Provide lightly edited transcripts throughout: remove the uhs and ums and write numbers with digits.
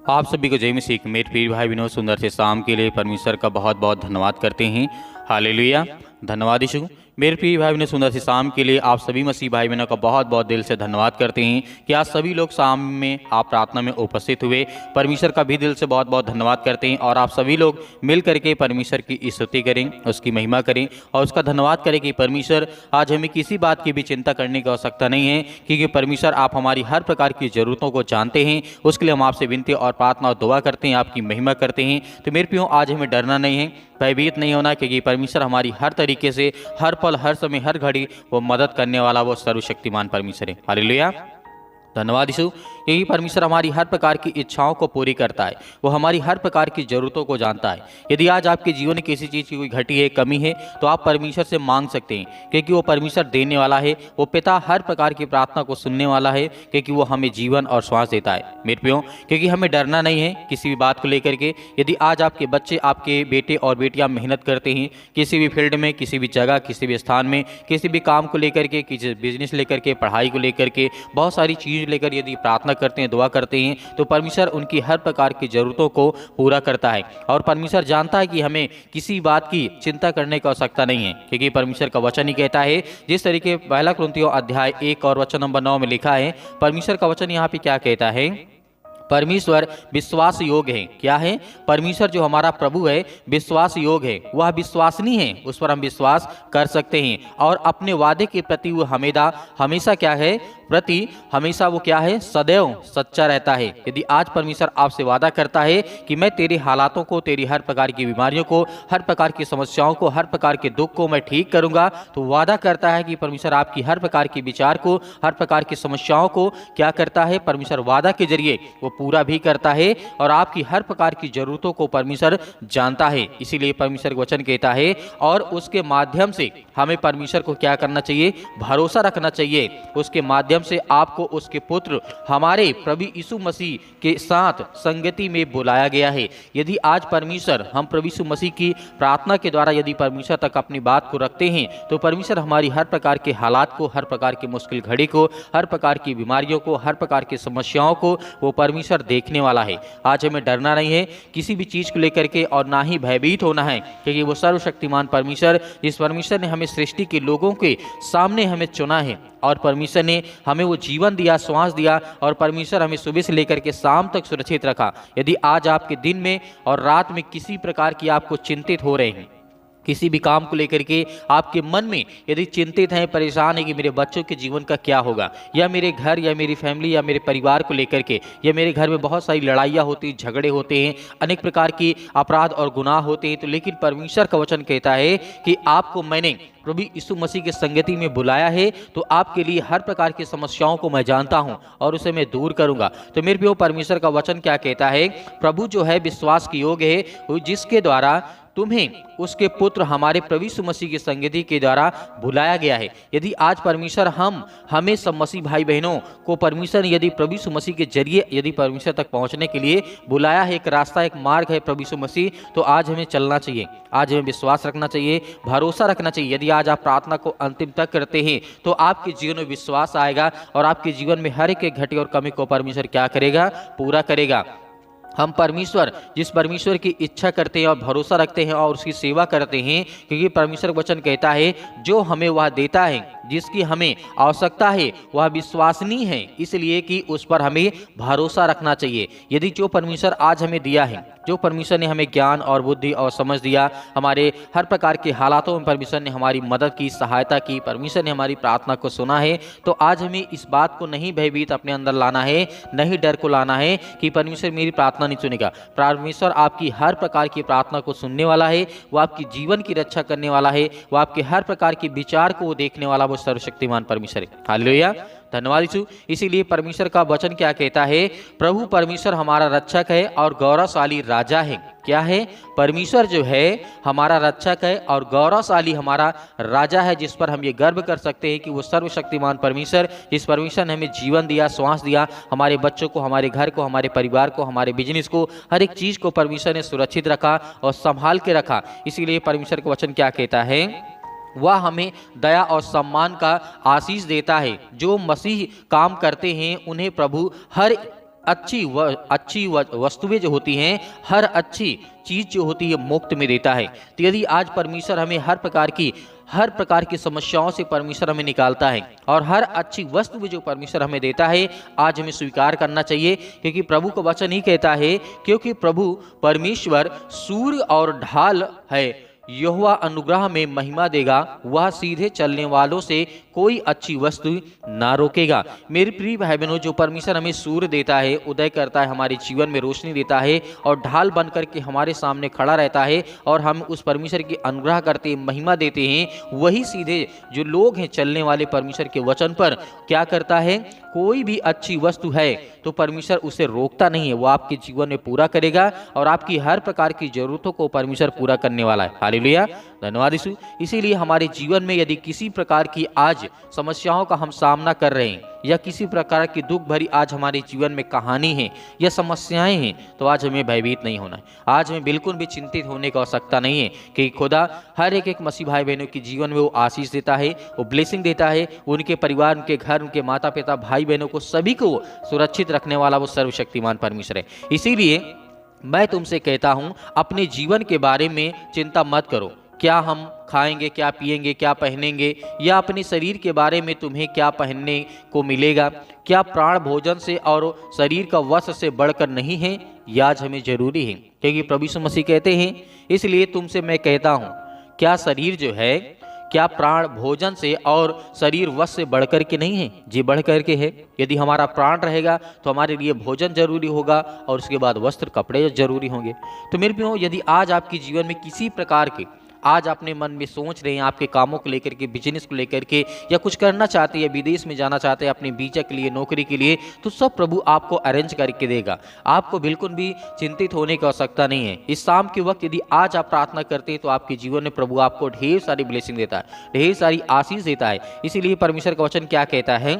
आप सभी को जय मसीह। मेरे प्रिय भाई बहनों, सुंदर से शाम के लिए परमेश्वर का बहुत बहुत धन्यवाद करते हैं। हालेलुया, धन्यवाद यीशु। मेरे प्रिय भाई बहनों, सुंदर से शाम के लिए आप सभी मसीह भाई बहनों का बहुत बहुत दिल से धन्यवाद करते हैं कि आज सभी लोग शाम में आप प्रार्थना में उपस्थित हुए। परमेश्वर का भी दिल से बहुत बहुत धन्यवाद करते हैं और आप सभी लोग मिल करके परमेश्वर की स्तुति करें, उसकी महिमा करें और उसका धन्यवाद करें कि परमेश्वर आज हमें किसी बात की भी चिंता करने की आवश्यकता नहीं है, क्योंकि परमेश्वर आप हमारी हर प्रकार की ज़रूरतों को जानते हैं। उसके लिए हम आपसे विनती और प्रार्थना और दुआ करते हैं, आपकी महिमा करते हैं। तो मेरे प्रियो, आज हमें डरना नहीं है, भयभीत नहीं होना, क्योंकि परमेश्वर हमारी हर तरीके से, हर पल, हर समय, हर घड़ी वो मदद करने वाला वो सर्वशक्तिमान परमेश्वर है। हालेलुया, धन्यवाद यीशु। यही परमेश्वर हमारी हर प्रकार की इच्छाओं को पूरी करता है, वो हमारी हर प्रकार की ज़रूरतों को जानता है। यदि आज आपके जीवन में किसी चीज़ की कोई घटी है, कमी है, तो आप परमेश्वर से मांग सकते हैं, क्योंकि वो परमेश्वर देने वाला है। वो पिता हर प्रकार की प्रार्थना को सुनने वाला है, क्योंकि वो हमें जीवन और श्वास देता है। मेरे प्रियो, क्योंकि हमें डरना नहीं है किसी भी बात को लेकर के। यदि आज आपके बच्चे, आपके बेटे और बेटियां मेहनत करते हैं किसी भी फील्ड में, किसी भी जगह, किसी भी स्थान में, किसी भी काम को लेकर के, किसी बिजनेस लेकर के, पढ़ाई को लेकर के, बहुत सारी चीज़ लेकर यदि प्रार्थना करते हैं, दुआ करते हैं, तो परमेश्वर उनकी हर प्रकार की ज़रूरतों को पूरा करता है। और परमेश्वर जानता है कि हमें किसी बात की चिंता करने की आवश्यकता नहीं है, क्योंकि परमेश्वर का वचन ही कहता है, जिस तरीके पहला कुरिन्थियों अध्याय 1 और वचन नंबर 9 में लिखा है, परमेश्वर का वचन यहाँ पे क्या कहता है? परमेश्वर विश्वास योग्य है। क्या है? परमेश्वर जो हमारा प्रभु है विश्वास योग्य है, वह विश्वसनीय है, उस पर हम विश्वास कर सकते हैं। और अपने वादे के प्रति वो हमेशा क्या है? हमेशा वो क्या है? सदैव सच्चा रहता है। यदि आज परमेश्वर आपसे वादा करता है कि मैं तेरे हालातों को, तेरी हर प्रकार की बीमारियों को, हर प्रकार की समस्याओं को, हर प्रकार के दुख को मैं ठीक करूंगा, तो वादा करता है कि परमेश्वर आपकी हर प्रकार की विचार को, हर प्रकार की समस्याओं को क्या करता है? परमेश्वर वादा के जरिए वो पूरा भी करता है और आपकी हर प्रकार की जरूरतों को परमेश्वर जानता है। इसीलिए परमेश्वर वचन कहता है, और उसके माध्यम से हमें परमेश्वर को क्या करना चाहिए? भरोसा रखना चाहिए। उसके माध्यम से आपको उसके पुत्र हमारे प्रभु यीशु मसीह के साथ संगति में बुलाया गया है। यदि आज परमेश्वर, हम प्रभु यीशु मसीह की प्रार्थना के द्वारा यदि परमेश्वर तक अपनी बात को रखते हैं, तो परमेश्वर हमारी हर प्रकार के हालात को, हर प्रकार की मुश्किल घड़ी को, हर प्रकार की बीमारियों को, हर प्रकार की समस्याओं को वो परमेश्वर देखने वाला है। आज हमें डरना नहीं है किसी भी चीज को लेकर के, और ना ही भयभीत होना है, क्योंकि वो सर्वशक्तिमान परमेश्वर, जिस परमेश्वर ने हमें सृष्टि के लोगों के सामने हमें चुना है, और परमेश्वर ने हमें वो जीवन दिया, श्वास दिया, और परमेश्वर हमें सुबह से लेकर के शाम तक सुरक्षित रखा। यदि आज आपके दिन में और रात में किसी प्रकार की आपको चिंतित हो रहे हैं, किसी भी काम को लेकर के आपके मन में यदि चिंतित हैं, परेशान है कि मेरे बच्चों के जीवन का क्या होगा, या मेरे घर, या मेरी फैमिली, या मेरे परिवार को लेकर के, या मेरे घर में बहुत सारी लड़ाइयाँ होती, झगड़े होते हैं, अनेक प्रकार की अपराध और गुनाह होते हैं, तो लेकिन परमेश्वर का वचन कहता है कि आपको मैंने प्रभु यीशु मसीह के संगति में बुलाया है, तो आपके लिए हर प्रकार की समस्याओं को मैं जानता हूं और उसे मैं दूर करूंगा। तो मेरे प्रियो, परमेश्वर का वचन क्या कहता है? प्रभु जो है विश्वास के योग्य है, जिसके द्वारा तुम्हें उसके पुत्र हमारे प्रभु यीशु मसीह की संगति के द्वारा बुलाया गया है। यदि आज परमेश्वर हमें सब मसीह भाई बहनों को परमेश्वर ने यदि प्रभु यीशु मसीह के जरिए यदि परमेश्वर तक पहुंचने के लिए बुलाया है, एक रास्ता, एक मार्ग है प्रभु यीशु मसीह, तो आज हमें चलना चाहिए, आज हमें विश्वास रखना चाहिए, भरोसा रखना चाहिए। यदि आज आप प्रार्थना को अंतिम तक करते हैं, तो आपके जीवन में विश्वास आएगा और आपके जीवन में हर एक घटी और कमी को परमेश्वर क्या करेगा? पूरा करेगा। हम परमेश्वर, जिस परमेश्वर की इच्छा करते हैं और भरोसा रखते हैं और उसकी सेवा करते हैं, क्योंकि परमेश्वर वचन कहता है, जो हमें वह देता है, जिसकी हमें आवश्यकता है, वह विश्वसनीय है, इसलिए कि उस पर हमें भरोसा रखना चाहिए। यदि जो परमेश्वर आज हमें दिया है, जो परमेश्वर ने हमें ज्ञान और बुद्धि और समझ दिया, हमारे हर प्रकार के हालातों में परमेश्वर ने हमारी मदद की, सहायता की, परमेश्वर ने हमारी प्रार्थना को सुना है, तो आज हमें इस बात को नहीं भयभीत अपने अंदर लाना है, नहीं डर को लाना है कि परमेश्वर मेरी प्रार्थना नहीं सुनेगा। परमेश्वर आपकी हर प्रकार की प्रार्थना को सुनने वाला है, वो आपकी जीवन की रक्षा करने वाला है, वो आपके हर प्रकार के विचार को देखने वाला वो सर्वशक्तिमान परमेश्वर है। हालेलुया, धन्यवाद यीशु। इसीलिए परमेश्वर का वचन क्या कहता है? प्रभु परमेश्वर हमारा रक्षक है और गौरवशाली राजा है। क्या है? परमेश्वर जो है हमारा रक्षक है और गौरवशाली हमारा राजा है, जिस पर हम ये गर्व कर सकते हैं कि वो सर्वशक्तिमान परमेश्वर, जिस परमेश्वर ने हमें जीवन दिया, श्वास दिया, हमारे बच्चों को, हमारे घर को, हमारे परिवार को, हमारे बिजनेस को, हर एक चीज को परमेश्वर ने सुरक्षित रखा और संभाल के रखा। इसीलिए परमेश्वर का वचन क्या कहता है? वह हमें दया और सम्मान का आशीष देता है। जो मसीह काम करते हैं उन्हें प्रभु अच्छी वस्तुएं जो होती हैं, हर अच्छी चीज़ जो होती है मुफ्त में देता है। तो यदि आज परमेश्वर हमें हर प्रकार की समस्याओं से परमेश्वर हमें निकालता है और हर अच्छी वस्तु भी जो परमेश्वर हमें देता है, आज हमें स्वीकार करना चाहिए, क्योंकि प्रभु का वचन ही कहता है, क्योंकि प्रभु परमेश्वर सूर्य और ढाल है, यहोवा अनुग्रह में महिमा देगा, वह सीधे चलने वालों से कोई अच्छी वस्तु ना रोकेगा। मेरे प्रिय भाई बहनों, जो परमेश्वर हमें सूर्य देता है, उदय करता है, हमारे जीवन में रोशनी देता है और ढाल बन करके हमारे सामने खड़ा रहता है और हम उस परमेश्वर की अनुग्रह करते हैं, महिमा देते हैं, वही सीधे जो लोग हैं चलने वाले परमेश्वर के वचन पर क्या करता है, कोई भी अच्छी वस्तु है तो परमेश्वर उसे रोकता नहीं है, वो आपके जीवन में पूरा करेगा और आपकी हर प्रकार की जरूरतों को परमेश्वर पूरा करने वाला है। हालेलुया, धन्यवाद यीशु। इसीलिए हमारे जीवन में यदि किसी प्रकार की आज समस्याओं का हम सामना कर रहे हैं या किसी प्रकार की दुख भरी आज हमारे जीवन में कहानी है या समस्याएं हैं, तो आज हमें भयभीत नहीं होना है। आज हमें बिल्कुल भी चिंतित होने की आवश्यकता नहीं है कि खुदा हर एक मसीह भाई बहनों के जीवन में वो आशीष देता है, वो ब्लेसिंग देता है, उनके परिवार, उनके घर, उनके माता पिता, भाई बहनों को सभी को सुरक्षित रखने वाला वो सर्वशक्तिमान परमेश्वर है। इसीलिए मैं तुमसे कहता हूं, अपने जीवन के बारे में चिंता मत करो, क्या हम खाएंगे, क्या पिएंगे, क्या पहनेंगे, या अपने शरीर के बारे में तुम्हें क्या पहनने को मिलेगा। क्या प्राण भोजन से और शरीर का वस्त्र से बढ़कर नहीं है? ये आज हमें जरूरी है, क्योंकि प्रभु यीशु मसीह कहते हैं, इसलिए तुमसे मैं कहता हूँ, क्या शरीर जो है, क्या प्राण भोजन से और शरीर वस्त्र से बढ़कर के नहीं है? जी बढ़ कर के है। यदि हमारा प्राण रहेगा तो हमारे लिए भोजन जरूरी होगा और उसके बाद वस्त्र कपड़े जरूरी होंगे। तो मेरे प्रियो, यदि आज आपके जीवन में किसी प्रकार के आज अपने मन में सोच रहे हैं आपके कामों को लेकर के, बिजनेस को लेकर के, या कुछ करना चाहते हैं, विदेश में जाना चाहते हैं अपने वीजा के लिए, नौकरी के लिए, तो सब प्रभु आपको अरेंज करके देगा। आपको बिल्कुल भी चिंतित होने की आवश्यकता नहीं है। इस शाम के वक्त यदि आज आप प्रार्थना करते हैं तो आपके जीवन में प्रभु आपको ढेर सारी ब्लेसिंग देता है, ढेर सारी आशीष देता है। इसीलिए परमेश्वर का वचन क्या कहता है,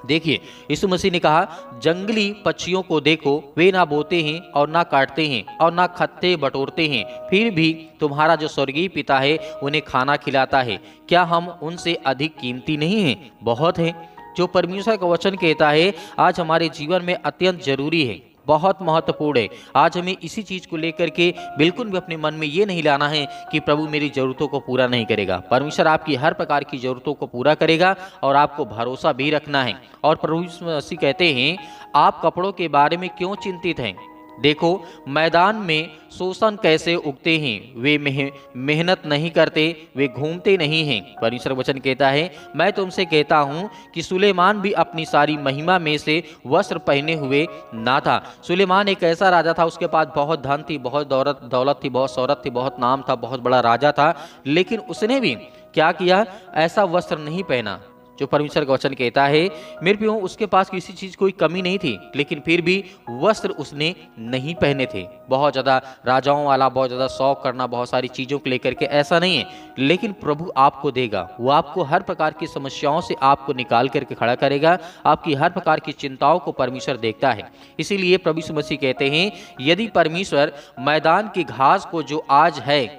देखिए, यीशु मसीह ने कहा, जंगली पक्षियों को देखो, वे ना बोते हैं और ना काटते हैं और ना खत्ते बटोरते हैं, फिर भी तुम्हारा जो स्वर्गीय पिता है उन्हें खाना खिलाता है। क्या हम उनसे अधिक कीमती नहीं हैं? बहुत है। जो परमेश्वर का वचन कहता है आज हमारे जीवन में अत्यंत जरूरी है, बहुत महत्वपूर्ण है। आज हमें इसी चीज को लेकर के बिल्कुल भी अपने मन में ये नहीं लाना है कि प्रभु मेरी जरूरतों को पूरा नहीं करेगा। परमेश्वर आपकी हर प्रकार की जरूरतों को पूरा करेगा और आपको भरोसा भी रखना है। और प्रभु यीशु मसीह कहते हैं, आप कपड़ों के बारे में क्यों चिंतित हैं? देखो, मैदान में शोषण कैसे उगते हैं, वे मेहनत नहीं करते, वे घूमते नहीं हैं। परमेश्वर वचन कहता है, मैं तुमसे कहता हूं कि सुलेमान भी अपनी सारी महिमा में से वस्त्र पहने हुए ना था। सुलेमान एक ऐसा राजा था, उसके पास बहुत धन थी, बहुत दौलत थी, बहुत शौहरत थी, बहुत नाम था, बहुत बड़ा राजा था, लेकिन उसने भी क्या किया, ऐसा वस्त्र नहीं पहना जो परमेश्वर का वचन कहता है। मेरे प्रियो, उसके पास किसी चीज कोई कमी नहीं थी, लेकिन फिर भी वस्त्र उसने नहीं पहने थे। बहुत ज्यादा राजाओं वाला, बहुत ज्यादा शौक करना, बहुत सारी चीजों को लेकर के, ऐसा नहीं है। लेकिन प्रभु आपको देगा, वो आपको हर प्रकार की समस्याओं से आपको निकाल करके खड़ा करेगा। आपकी हर प्रकार की चिंताओं को परमेश्वर देखता है। इसीलिए प्रभु यीशु मसीह कहते हैं, यदि परमेश्वर मैदान की घास को जो आज है,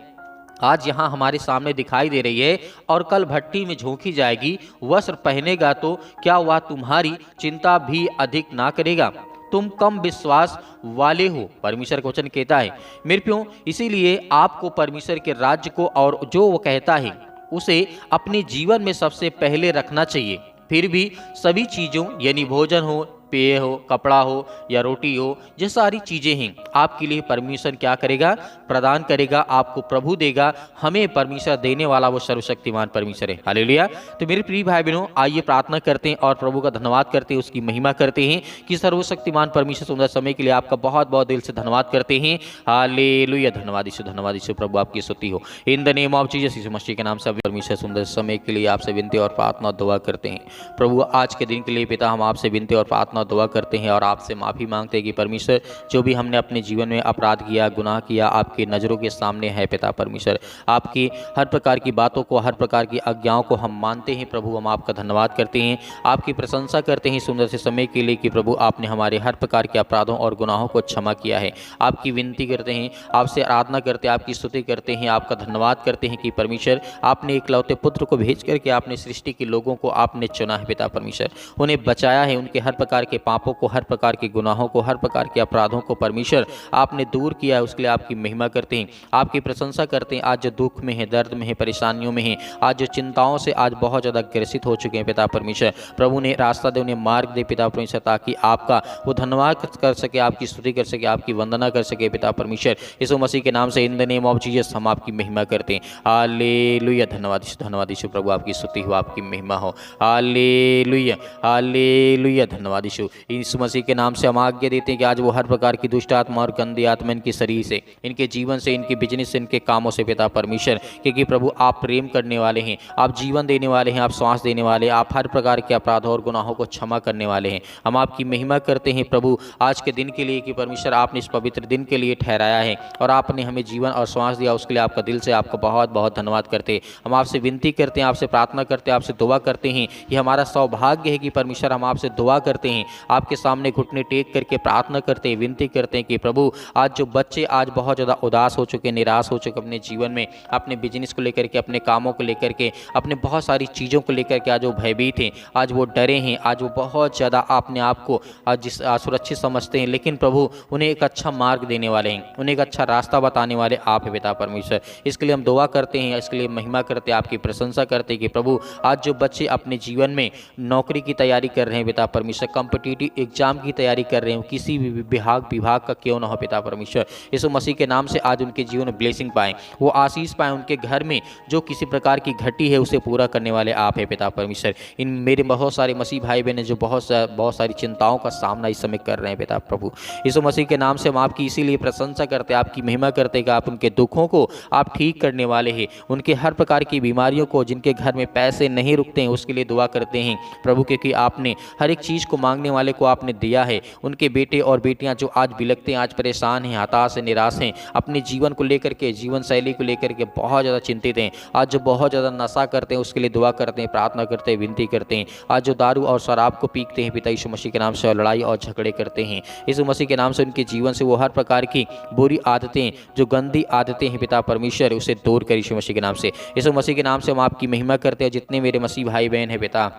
आज यहाँ हमारे सामने दिखाई दे रही है और कल भट्टी में झोंकी जाएगी, वस्त्र पहनेगा, तो क्या वह तुम्हारी चिंता भी अधिक ना करेगा? तुम कम विश्वास वाले हो, परमेश्वर का वचन कहता है। मेरे प्रियो, इसीलिए आपको परमेश्वर के राज्य को और जो वो कहता है उसे अपने जीवन में सबसे पहले रखना चाहिए। फिर भी सभी चीज़ों, यानी भोजन हो, पेय हो, कपड़ा हो या रोटी हो, ये सारी चीजें हैं, आपके लिए परमेश्वर क्या करेगा, प्रदान करेगा, आपको प्रभु देगा। हमें परमेश्वर देने वाला वो सर्वशक्तिमान परमेश्वर है। हालेलुया। तो मेरे प्रिय भाई बहनों, आइए प्रार्थना करते हैं और प्रभु का धन्यवाद करते हैं, उसकी महिमा करते हैं कि सर्वशक्तिमान परमेश्वर सुंदर समय के लिए आपका बहुत बहुत दिल से धन्यवाद करते हैं। हालेलुया। धन्यवाद यीशु, प्रभु आपकी स्तुति हो। In the name of Jesus यीशु मसीह के नाम से परमेश्वर सुंदर समय के लिए आपसे विनती और प्रार्थना दुआ करते हैं। प्रभु, आज के दिन के लिए पिता हम आपसे विनती और प्रार्थना दुआ करते हैं और आपसे माफ़ी मांगते हैं कि परमेश्वर, जो भी हमने अपने जीवन में अपराध किया, गुनाह किया, आपकी नज़रों के सामने है पिता परमेश्वर, आपकी हर प्रकार की बातों को, हर प्रकार की आज्ञाओं को हम मानते हैं। प्रभु, हम आपका धन्यवाद करते हैं, आपकी प्रशंसा करते हैं सुंदर से समय के लिए कि प्रभु आपने हमारे हर प्रकार के अपराधों और गुनाहों को क्षमा किया है। आपकी विनती करते हैं, आपसे आराधना करते हैं, आपकी स्तुति करते हैं, आपका धन्यवाद करते हैं कि परमेश्वर आपने एकलौते पुत्र को भेज करके आपने सृष्टि के लोगों को आपने चुना है पिता परमेश्वर, उन्हें बचाया है, उनके हर प्रकार के पापों को, हर प्रकार के गुनाहों को, हर प्रकार के अपराधों को परमेश्वर आपने दूर किया है, उसके लिए आपकी महिमा करते हैं, आपकी प्रशंसा करते हैं। आज जो दुख में है, दर्द में है, परेशानियों में है, आज जो चिंताओं से आज बहुत ज़्यादा ग्रसित हो चुके हैं पिता परमेश्वर, प्रभु ने रास्ता दे, उन्हें मार्ग दे पिता परमेश्वर, ताकि आपका वो धन्यवाद कर सके, आपकी स्तुति कर सके, आपकी वंदना कर सके पिता परमेश्वर। यीशु मसीह के नाम से in the name of Jesus हम आपकी महिमा करते हैं। हालेलुया। धन्यवाद यीशु, धन्यवाद यीशु प्रभु, आपकी स्तुति हो, आपकी महिमा हो। Hallelujah, hallelujah. धन्यवाद यीशु। यीशु मसीह के नाम से हम आज्ञा देते हैं कि आज वो हर प्रकार की दुष्ट आत्मा और गंदी आत्मा इनके शरीर से, इनके जीवन से, इनके बिजनेस से, इनके कामों से पिता परमेश्वर, क्योंकि प्रभु आप प्रेम करने वाले हैं, आप जीवन देने वाले हैं, आप श्वास देने वाले हैं, आप हर प्रकार के अपराधों और गुनाहों को क्षमा करने वाले हैं। हम आपकी महिमा करते हैं प्रभु आज के दिन के लिए कि परमेश्वर आपने इस पवित्र दिन के लिए ठहराया है और आपने हमें जीवन और श्वास दिया, उसके लिए आपका दिल से आपका बहुत बहुत धन्यवाद करते हैं। हम आपसे विनती करते हैं, आपसे प्रार्थना करते हैं, आपसे दुआ करते हैं। ये हमारा सौभाग्य है कि परमेश्वर हम आपसे दुआ करते हैं, आपके सामने घुटने टेक करके प्रार्थना करते हैं, विनती करते हैं कि प्रभु आज जो बच्चे आज बहुत ज़्यादा उदास हो चुके, निराश हो चुके अपने जीवन में, अपने बिजनेस को लेकर के, अपने कामों को लेकर के, अपने बहुत सारी चीज़ों को लेकर के आज वो भयभीत हैं, आज वो डरे हैं, आज वो बहुत ज़्यादा अपने आप को आज सुरक्षित समझते हैं, लेकिन प्रभु उन्हें एक अच्छा मार्ग देने वाले हैं, उन्हें एक अच्छा रास्ता बताने वाले आप हैं पिता परमेश्वर। इसके लिए हम दुआ करते हैं, इसके लिए महिमा करते हैं, आपकी प्रशंसा करते हैं कि प्रभु आज जो बच्चे अपने जीवन में नौकरी की तैयारी कर रहे हैं पिता परमेश्वर, कॉम्पिटिटिव एग्जाम की तैयारी कर रहे हैं, किसी भी विभाग का क्यों ना हो पिता परमेश्वर, यीशु मसीह के नाम से आज उनके जीवन में ब्लेसिंग पाएँ, वो आशीष पाएँ, उनके घर में जो किसी प्रकार की घटी है उसे पूरा करने वाले आप हैं पिता परमेश्वर। इन मेरे बहुत सारे मसीह भाई बहन जो बहुत सारी चिंताओं का सामना इस समय कर रहे हैं पिता प्रभु, यीशु मसीह के नाम से हम आपकी इसीलिए प्रशंसा करते हैं, आपकी महिमा करते हैं कि आप उनके दुखों को आप ठीक करने वाले हैं, उनके हर प्रकार की बीमारियों को, जिनके घर में पैसे नहीं रुकते हैं उसके लिए दुआ करते हैं प्रभु, क्योंकि आपने हर एक चीज़ को मांगने वाले को आपने दिया है। उनके बेटे और बेटियां जो आज बिलखते हैं, आज परेशान हैं, हताश हैं, निराश हैं, अपने जीवन को लेकर के, जीवन शैली को लेकर के बहुत ज़्यादा चिंतित हैं, आज जो बहुत ज़्यादा नशा करते हैं उसके लिए दुआ करते हैं, प्रार्थना करते हैं, विनती करते हैं, आज जो दारू और शराब को पीते हैं पिता यीशु मसीह के नाम से, और लड़ाई और झगड़े करते हैं यीशु मसीह के नाम से, उनके जीवन से वो हर प्रकार की बुरी आदतें, जो गंदी आदतें हैं पिता परमेश्वर, उसे दूर कर यीशु मसीह के नाम से। यीशु मसीह के नाम से हम आपकी महिमा करते हैं। जितने मेरे मसीह भाई बहन हैं पिता,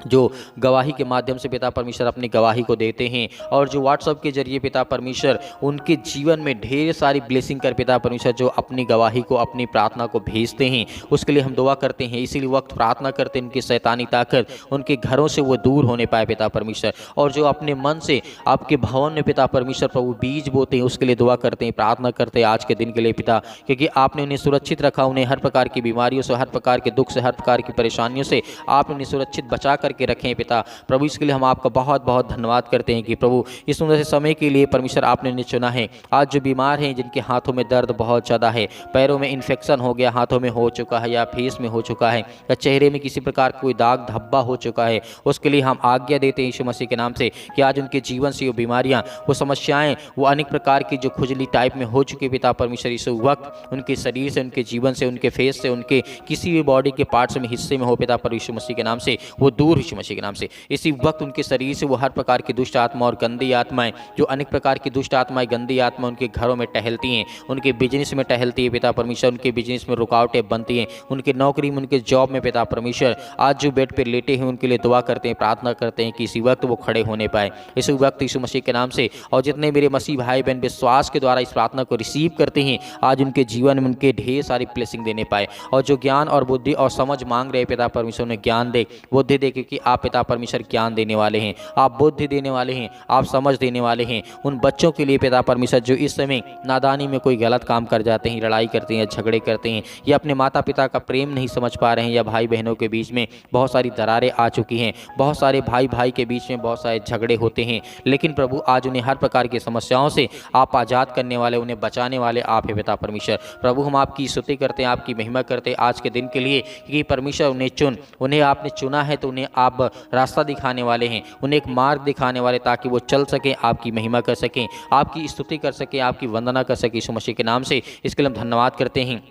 जो गवाही के माध्यम से पिता परमेश्वर अपनी गवाही को देते हैं, और जो व्हाट्सएप के जरिए पिता परमेश्वर उनके जीवन में ढेर सारी ब्लेसिंग कर पिता परमेश्वर जो अपनी गवाही को, अपनी प्रार्थना को भेजते हैं, उसके लिए हम दुआ करते हैं। इसीलिए वक्त प्रार्थना करते हैं उनकी शैतानी ताकत उनके घरों से वो दूर होने पाए पिता परमेश्वर, और जो अपने मन से आपके भवन में पिता परमेश्वर प्रभु बीज बोते हैं उसके लिए दुआ करते हैं, प्रार्थना करते हैं आज के दिन के लिए पिता, क्योंकि आपने उन्हें सुरक्षित रखा, उन्हें हर प्रकार की बीमारियों से, हर प्रकार के दुख से, हर प्रकार की परेशानियों से आपने उन्हें सुरक्षित बचा के रखें पिता प्रभु। इसके लिए हम आपका बहुत बहुत धन्यवाद करते हैं कि प्रभु इस सुंदर से समय के लिए परमेश्वर आपने उन्हें चुना है। आज जो बीमार हैं, जिनके हाथों में दर्द बहुत ज़्यादा है, पैरों में इन्फेक्शन हो गया, हाथों में हो चुका है, या फेस में हो चुका है, या चेहरे में किसी प्रकार का कोई दाग धब्बा हो चुका है, उसके लिए हम आज्ञा देते हैं यीशु मसीह के नाम से कि आज उनके जीवन से वो बीमारियाँ, वो समस्याएँ, वो अनेक प्रकार की जो खुजली टाइप में हो चुकी पिता परमेश्वर, इस वक्त उनके शरीर से, उनके जीवन से, उनके फेस से, उनके किसी भी बॉडी के पार्ट्स में, हिस्से में हो पिता पर यीशु मसीह के नाम से वो दूर यीशु मसीह के नाम से। इसी वक्त उनके शरीर से वो हर प्रकार की दुष्ट आत्मा और गंदी आत्माएं, जो अनेक प्रकार की दुष्ट आत्माएं, गंदी आत्मा उनके घरों में टहलती हैं, उनके बिजनेस में टहलती है पिता परमेश्वर, उनके बिजनेस में रुकावटें बनती हैं, उनके नौकरी में, उनके जॉब में पिता परमेश्वर, आज जो बेड पर लेटे हैं उनके लिए दुआ करते हैं, प्रार्थना करते हैं कि इसी वक्त वो खड़े होने पाए, इसी वक्त यीशु मसीह के नाम से। और जितने मेरे मसीह भाई बहन विश्वास के द्वारा इस प्रार्थना को रिसीव करते हैं, आज उनके जीवन में उनके ढेर सारी ब्लेसिंग देने पाए, और जो ज्ञान और बुद्धि और समझ मांग रहे पिता परमेश्वर उन्हें ज्ञान दे, बुद्धि दे, क्योंकि आप पिता परमेश्वर ज्ञान देने वाले हैं, आप बुद्धि देने वाले हैं, आप समझ देने वाले हैं उन बच्चों के लिए पिता परमेश्वर जो इस समय नादानी में कोई गलत काम कर जाते हैं, लड़ाई करते हैं, झगड़े करते हैं, या अपने माता पिता का प्रेम नहीं समझ पा रहे हैं, या भाई बहनों के बीच में बहुत सारी दरारें आ चुकी हैं, बहुत सारे भाई भाई के बीच में बहुत सारे झगड़े होते हैं, लेकिन प्रभु आज उन्हें हर प्रकार की समस्याओं से आप आज़ाद करने वाले, उन्हें बचाने वाले आप हैं पिता परमेश्वर। प्रभु हम आपकी स्तुति करते हैं, आपकी महिमा करते हैं आज के दिन के लिए कि परमेश्वर उन्हें आपने चुना है, तो उन्हें आप रास्ता दिखाने वाले हैं, उन्हें एक मार्ग दिखाने वाले, ताकि वो चल सकें, आपकी महिमा कर सकें, आपकी स्तुति कर सकें, आपकी वंदना कर सकें यीशु मसीह के नाम से। इसके लिए हम धन्यवाद करते हैं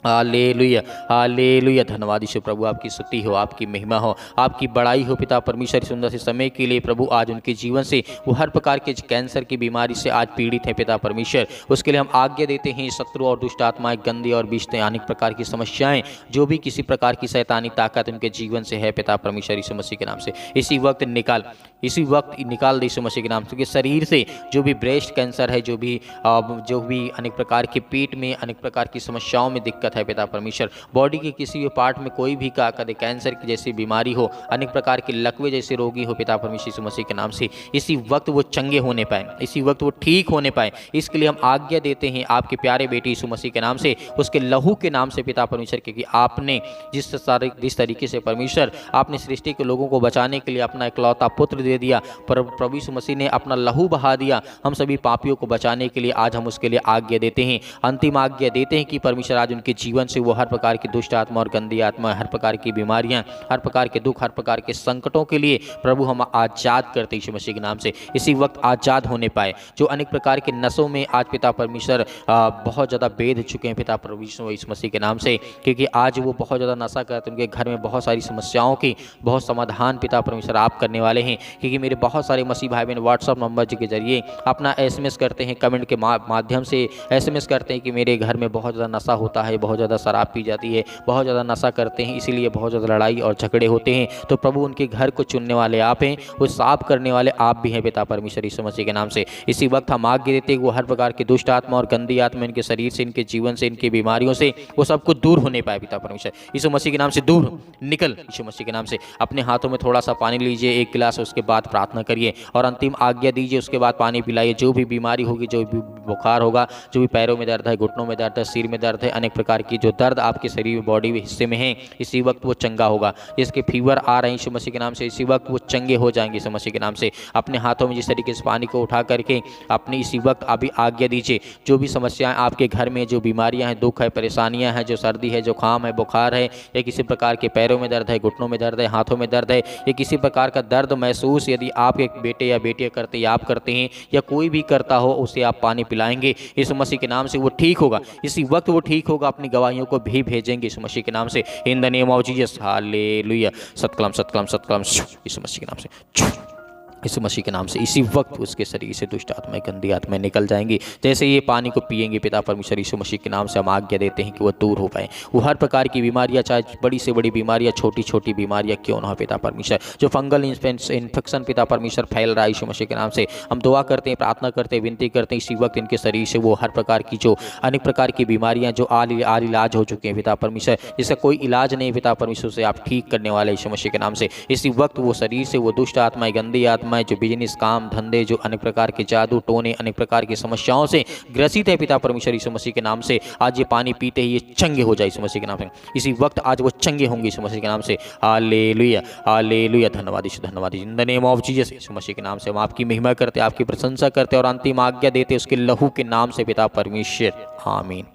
हालेलुया, हालेलुया। धन्यवाद यीशु प्रभु, आपकी स्तुति हो, आपकी महिमा हो, आपकी बड़ाई हो पिता परमेश्वर। सुंदर से समय के लिए प्रभु आज उनके जीवन से वो हर प्रकार के कैंसर की बीमारी से आज पीड़ित है पिता परमेश्वर, उसके लिए हम आज्ञा देते हैं। शत्रु और दुष्ट आत्माएं, गंदी और विषते अनेक प्रकार की समस्याएं, जो भी किसी प्रकार की शैतानी ताकत उनके जीवन से है पिता परमेश्वर यीशु मसीह के नाम से इसी वक्त निकाल दे यीशु मसीह के नाम से। उनके शरीर से जो भी ब्रेस्ट कैंसर है, जो भी अनेक प्रकार के पेट में अनेक प्रकार की समस्याओं में दिक्कत है पिता परमेश्वर, बॉडी के किसी भी पार्ट में कोई भी कदे कैंसर की जैसी बीमारी हो, अनेक प्रकार के लकवे जैसे रोगी हो पिता परमेश्वर यीशु मसीह के नाम से इसी वक्त वो चंगे होने पाए, इसी वक्त वो ठीक होने पाए, इसके लिए हम आज्ञा देते हैं आपके प्यारे बेटे यीशु मसीह के नाम से, उसके लहू के नाम से पिता परमेश्वर, क्योंकि आपने जिस तरीके से परमेश्वर आपने सृष्टि के लोगों को बचाने के लिए अपना इकलौता पुत्र दे दिया, पर प्रभु यीशु मसीह ने अपना लहू बहा दिया हम सभी पापियों को बचाने के लिए। आज हम उसके लिए आज्ञा देते हैं, अंतिम आज्ञा देते हैं कि परमेश्वर आज उनके जीवन से वो हर प्रकार की दुष्ट आत्मा और गंदी आत्मा, हर प्रकार की बीमारियां, हर प्रकार के दुख, हर प्रकार के संकटों के लिए प्रभु हम आज़ाद करते यीशु मसीह के नाम से इसी वक्त आज़ाद होने पाए। जो अनेक प्रकार के नसों में आज पिता परमेश्वर बहुत ज़्यादा बेध चुके हैं पिता प्रभु यीशु मसीह के नाम से, क्योंकि आज वो बहुत ज़्यादा नशा करते हैं, उनके घर में बहुत सारी समस्याओं की बहुत समाधान पिता परमेश्वर आप करने वाले हैं। क्योंकि मेरे बहुत सारे मसीह भाई बहन व्हाट्सअप नंबर के जरिए अपना SMS करते हैं, कमेंट के माध्यम से SMS करते हैं कि मेरे घर में बहुत ज़्यादा नशा होता है, बहुत ज़्यादा शराब पी जाती है, बहुत ज़्यादा नशा करते हैं, इसीलिए बहुत ज़्यादा लड़ाई और झगड़े होते हैं। तो प्रभु उनके घर को चुनने वाले आप हैं, वो साफ करने वाले आप भी हैं पिता परमेश्वर यीशु मसीह के नाम से। इसी वक्त हम आज्ञा देते हैं कि वो हर प्रकार की दुष्ट आत्मा और गंदी आत्मा इनके शरीर से, इनके जीवन से, इनकी बीमारियों से वो सब कुछ दूर होने पाए पिता परमेश्वर यीशु मसीह के नाम से। दूर निकल यीशु मसीह के नाम से। अपने हाथों में थोड़ा सा पानी लीजिए, एक गिलास, उसके बाद प्रार्थना करिए और अंतिम आज्ञा दीजिए, उसके बाद पानी पिलाइए। जो भी बीमारी होगी, जो भी बुखार होगा, जो भी पैरों में दर्द है, घुटनों में दर्द है, सिर में दर्द है, अनेक प्रकार की जो दर्द आपके शरीर में, बॉडी में हिस्से में है, इसी वक्त वो चंगा होगा। जिसके फीवर आ रहे हैं यीशु मसीह के नाम से, इसी वक्त वो चंगे हो जाएंगे यीशु मसीह के नाम से। अपने हाथों में जिस तरीके से पानी को उठा करके अपनी इसी वक्त अभी आज्ञा दीजिए। जो भी समस्याएं आपके घर में, जो बीमारियां हैं, दुख है, परेशानियां हैं, जो सर्दी है, जुकाम है, बुखार है, या किसी प्रकार के पैरों में दर्द है, घुटनों में दर्द है, हाथों में दर्द है, या किसी प्रकार का दर्द महसूस यदि आप एक बेटे या बेटियाँ करते या आप करते हैं या कोई भी करता हो, उसे आप पानी पिलाएंगे यीशु मसीह के नाम से, वो ठीक होगा। इसी वक्त वो ठीक होगा। अपनी गवाहियों को भी भेजेंगे यीशु मसीह के नाम से, in the name of Jesus. Hallelujah. सत्कलम सत्कलम सत्कलम यीशु मसीह के नाम से, यीशु मसीह के नाम से इसी वक्त उसके शरीर से दुष्ट आत्माएं, गंदी आत्माएं निकल जाएंगी। जैसे ये पानी को पिएंगे पिता परमेश्वर यीशु मसीह के नाम से हम आज्ञा देते हैं कि वो दूर हो पाए। वो हर प्रकार की बीमारियां, चाहे बड़ी से बड़ी बीमारियां, छोटी छोटी बीमारियां क्यों ना हो पिता परमेश्वर, जो फंगल इन्फेक्शन पिता परमेश्वर फैल रहा है यीशु मसीह के नाम से, हम दुआ करते हैं, प्रार्थना करते हैं, विनती करते हैं इसी वक्त इनके शरीर से वो हर प्रकार की जो अनेक प्रकार की बीमारियाँ जो आल इलाज हो चुके हैं पिता परमेश्वर, जिसका कोई इलाज नहीं पिता परमेश्वर, से आप ठीक करने वाले यीशु मसीह के नाम से। इसी वक्त वो शरीर से वो दुष्ट आत्माएं, गंदी आत्माएं, जो बिजनेस, काम धंधे, जो अनेक प्रकार के जादू टोने, अनेक प्रकार की समस्याओं से ग्रसित है पिता परमेश्वर यीशु मसीह के नाम से, आज ये पानी पीते ही ये चंगे हो जाए यीशु मसीह के नाम से। इसी वक्त आज वो चंगे होंगे यीशु मसीह के नाम से। Hallelujah, hallelujah. धन्यवाद यीशु, धन्यवाद in the name of Jesus. यीशु मसीह के नाम से हम आपकी महिमा करते, आपकी प्रशंसा करते और अंतिम आज्ञा देते उसके लहू के नाम से पिता परमेश्वर। आमीन।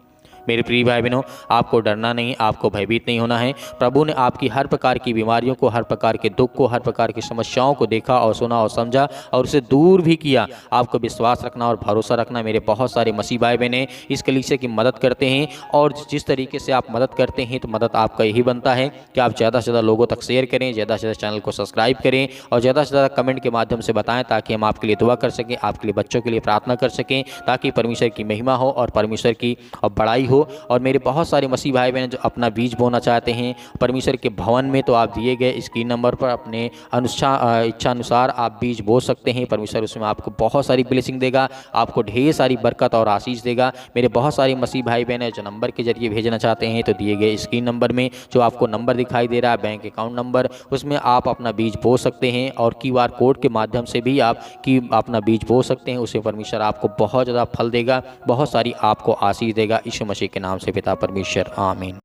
मेरे प्रिय भाई बहनों, आपको डरना नहीं, आपको भयभीत नहीं होना है। प्रभु ने आपकी हर प्रकार की बीमारियों को, हर प्रकार के दुख को, हर प्रकार की समस्याओं को देखा और सुना और समझा और उसे दूर भी किया। आपको विश्वास रखना और भरोसा रखना। मेरे बहुत सारे मसीह भाई बहनें इस कलीसिया की मदद करते हैं और जिस तरीके से आप मदद करते हैं तो मदद आपका यही बनता है कि आप ज़्यादा से ज़्यादा लोगों तक शेयर करें, ज़्यादा से ज़्यादा चैनल को सब्सक्राइब करें और ज़्यादा से ज़्यादा कमेंट के माध्यम से बताएं, ताकि हम आपके लिए दुआ कर सकें, आपके लिए बच्चों के लिए प्रार्थना कर सकें, ताकि परमेश्वर की महिमा हो और परमेश्वर की बड़ाई हो। और मेरे बहुत सारे मसीह भाई बहन जो अपना बीज बोना चाहते हैं परमेश्वर के भवन में, तो आप दिए गए स्क्रीन नंबर पर अपने इच्छा अनुसार आप बीज बो सकते हैं। परमेश्वर उसमें आपको बहुत सारी ब्लेसिंग देगा, आपको ढेर सारी बरकत और आशीष देगा। मेरे बहुत सारे मसीह भाई बहन है जो नंबर के जरिए भेजना चाहते हैं, तो दिए गए स्क्रीन नंबर में जो आपको नंबर दिखाई दे रहा है, बैंक अकाउंट नंबर, उसमें आप अपना बीज बो सकते हैं और QR कोड के माध्यम से भी आप अपना बीज बो सकते हैं। उससे परमेश्वर आपको बहुत ज़्यादा फल देगा, बहुत सारी आपको आशीष देगा। यीशु मसीह के नाम से पिता परमेश्वर, आमीन।